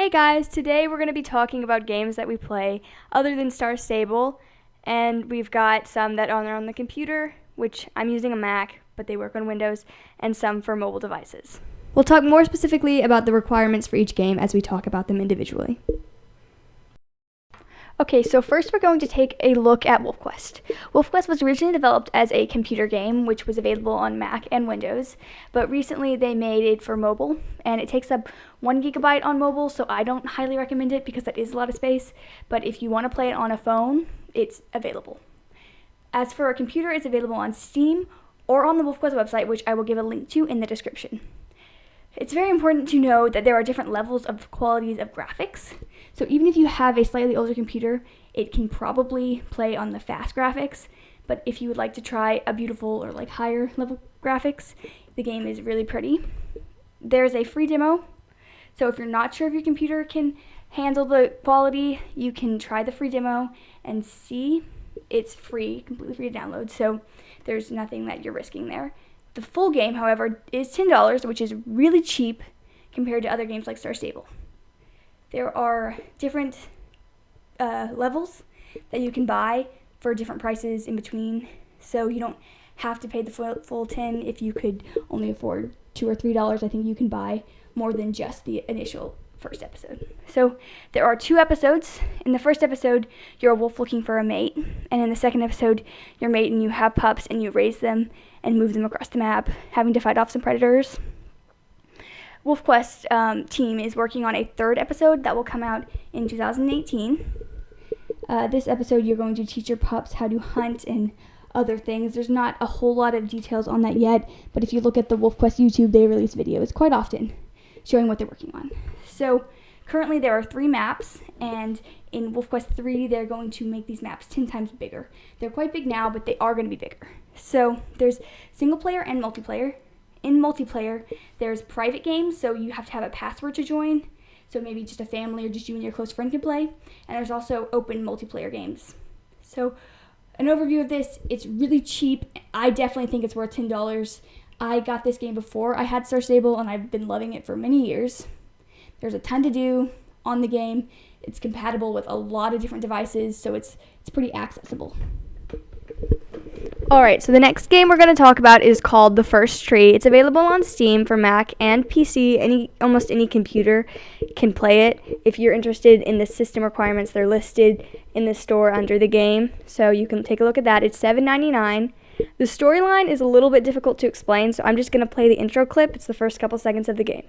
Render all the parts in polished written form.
Hey guys, today we're going to be talking about games that we play other than Star Stable, and we've got some that are on the computer, which I'm using a Mac, but they work on Windows, and some for mobile devices. We'll talk more specifically about the requirements for each game as we talk about them individually. Okay, so first we're going to take a look at WolfQuest. WolfQuest was originally developed as a computer game, which was available on Mac and Windows, but recently they made it for mobile, and it takes up 1 gigabyte on mobile, so I don't highly recommend it because that is a lot of space, but if you want to play it on a phone, it's available. As for a computer, it's available on Steam or on the WolfQuest website, which I will give a link to in the description. It's very important to know that there are different levels of qualities of graphics. So even if you have a slightly older computer, it can probably play on the fast graphics. But if you would like to try a beautiful or higher level graphics, the game is really pretty. There's a free demo. So if you're not sure if your computer can handle the quality, you can try the free demo and see. It's free, completely free to download. So there's nothing that you're risking there. The full game, however, is $10, which is really cheap compared to other games like Star Stable. There are different levels that you can buy for different prices in between, so you don't have to pay the full 10 if you could only afford $2 or $3. I think you can buy more than just the initial first episode. So there are 2 episodes. In the first episode, you're a wolf looking for a mate, and in the second episode, you're a mate and you have pups and you raise them and move them across the map, having to fight off some predators. WolfQuest team is working on a 3rd episode that will come out in 2018. This episode, you're going to teach your pups how to hunt and other things. There's not a whole lot of details on that yet, but if you look at the WolfQuest YouTube, they release videos quite often showing what they're working on. So currently there are 3 maps, and in WolfQuest 3, they're going to make these maps 10 times bigger. They're quite big now, but they are going to be bigger. So there's single player and multiplayer. In multiplayer, there's private games, so you have to have a password to join. So maybe just a family or just you and your close friend can play. And there's also open multiplayer games. So an overview of this, it's really cheap. I definitely think it's worth $10. I got this game before I had Star Stable, and I've been loving it for many years. There's a ton to do on the game. It's compatible with a lot of different devices, so it's pretty accessible. Alright, so the next game we're going to talk about is called The First Tree. It's available on Steam for Mac and PC. Almost any computer can play it. If you're interested in the system requirements, they're listed in the store under the game, so you can take a look at that. It's $7.99. The storyline is a little bit difficult to explain, so I'm just going to play the intro clip. It's the first couple seconds of the game.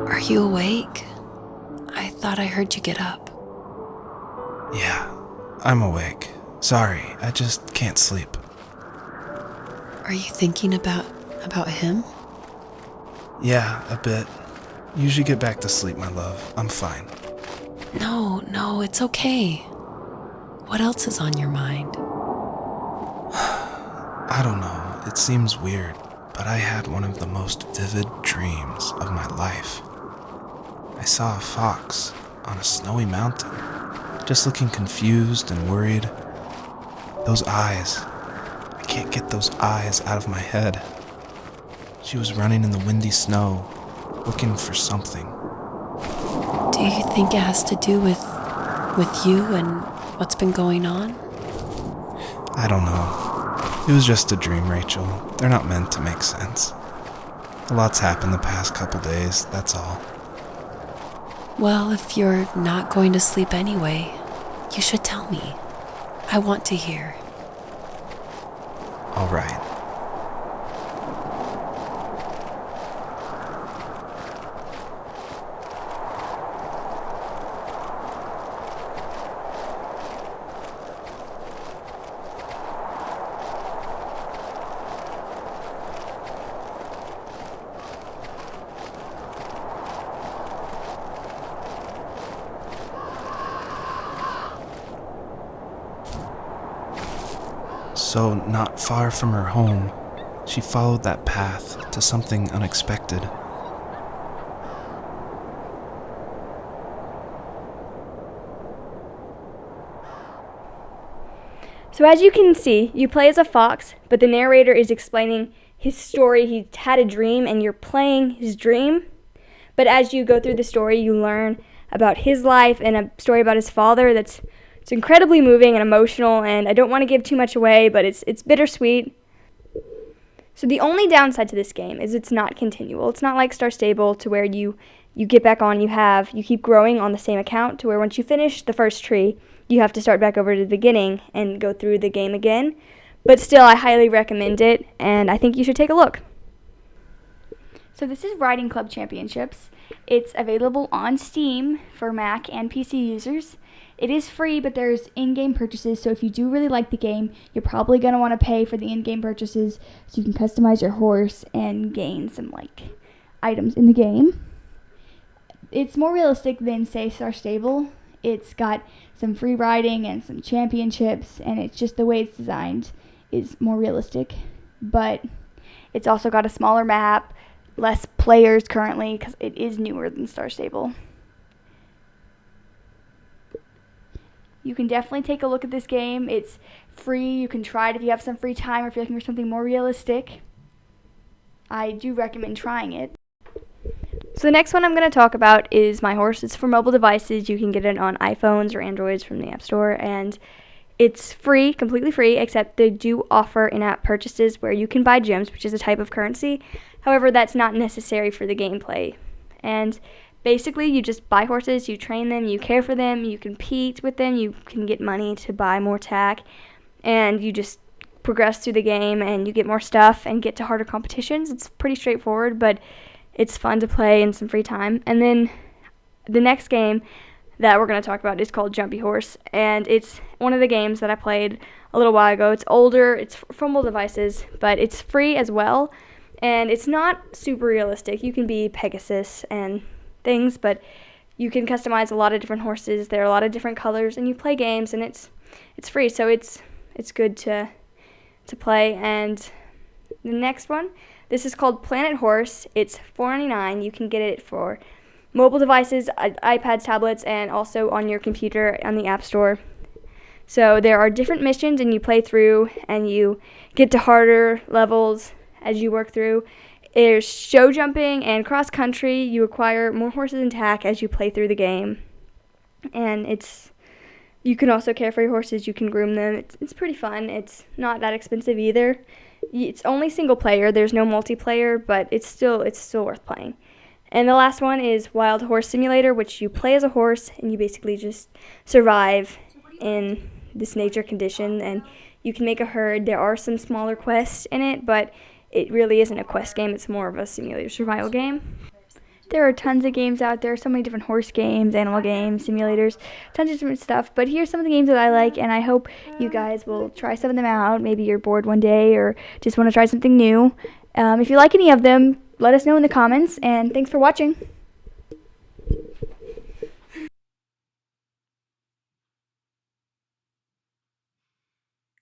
Are you awake? I thought I heard you get up. Yeah, I'm awake. Sorry, I just can't sleep. Are you thinking about him? Yeah, a bit. You should get back to sleep, my love. I'm fine. No, it's okay. What else is on your mind? I don't know, it seems weird, but I had one of the most vivid dreams of my life. I saw a fox on a snowy mountain, just looking confused and worried. Those eyes, I can't get those eyes out of my head. She was running in the windy snow, looking for something. Do you think it has to do with you and what's been going on? I don't know. It was just a dream, Rachel. They're not meant to make sense. A lot's happened the past couple days, that's all. Well, if you're not going to sleep anyway, you should tell me. I want to hear. All right. So, not far from her home, she followed that path to something unexpected. So as you can see, you play as a fox, but the narrator is explaining his story. He had a dream and you're playing his dream. But as you go through the story, you learn about his life and a story about his father it's incredibly moving and emotional, and I don't want to give too much away, but it's bittersweet. So the only downside to this game is it's not continual. It's not like Star Stable to where you get back on, you keep growing on the same account to where once you finish the first tree, you have to start back over to the beginning and go through the game again. But still, I highly recommend it, and I think you should take a look. So this is Riding Club Championships. It's available on Steam for Mac and PC users. It is free, but there's in-game purchases, so if you do really like the game, you're probably going to want to pay for the in-game purchases so you can customize your horse and gain some items in the game. It's more realistic than, say, Star Stable. It's got some free riding and some championships, and it's just the way it's designed is more realistic. But it's also got a smaller map, less players currently because it is newer than Star Stable. You can definitely take a look at this game. It's free. You can try it if you have some free time or if you're looking for something more realistic. I do recommend trying it. So the next one I'm going to talk about is My Horse. It's for mobile devices. You can get it on iPhones or Androids from the App Store, and it's free, completely free, except they do offer in-app purchases where you can buy gems, which is a type of currency. However, that's not necessary for the gameplay. And basically, you just buy horses, you train them, you care for them, you compete with them, you can get money to buy more tack, and you just progress through the game and you get more stuff and get to harder competitions. It's pretty straightforward, but it's fun to play in some free time. And then the next game that we're going to talk about is called Jumpy Horse, and it's one of the games that I played a little while ago. It's older, it's for mobile devices, but it's free as well, and it's not super realistic. You can be Pegasus and things, but you can customize a lot of different horses. There are a lot of different colors, and you play games, and it's free, so it's good to play. And the next one, this is called Planet Horse. It's $4.99. You can get it for mobile devices, iPads, tablets, and also on your computer on the App Store. So there are different missions, and you play through, and you get to harder levels as you work through. There's show jumping and cross country. You acquire more horses and tack as you play through the game. And you can also care for your horses. You can groom them. It's pretty fun. It's not that expensive either. It's only single player. There's no multiplayer, but it's still worth playing. And the last one is Wild Horse Simulator, which you play as a horse and you basically just survive in this nature condition, and you can make a herd. There are some smaller quests in it, but it really isn't a quest game. It's more of a simulator survival game. There are tons of games out there, so many different horse games, animal games, simulators, tons of different stuff. But here's some of the games that I like, and I hope you guys will try some of them out. Maybe you're bored one day or just want to try something new. If you like any of them, let us know in the comments, and thanks for watching.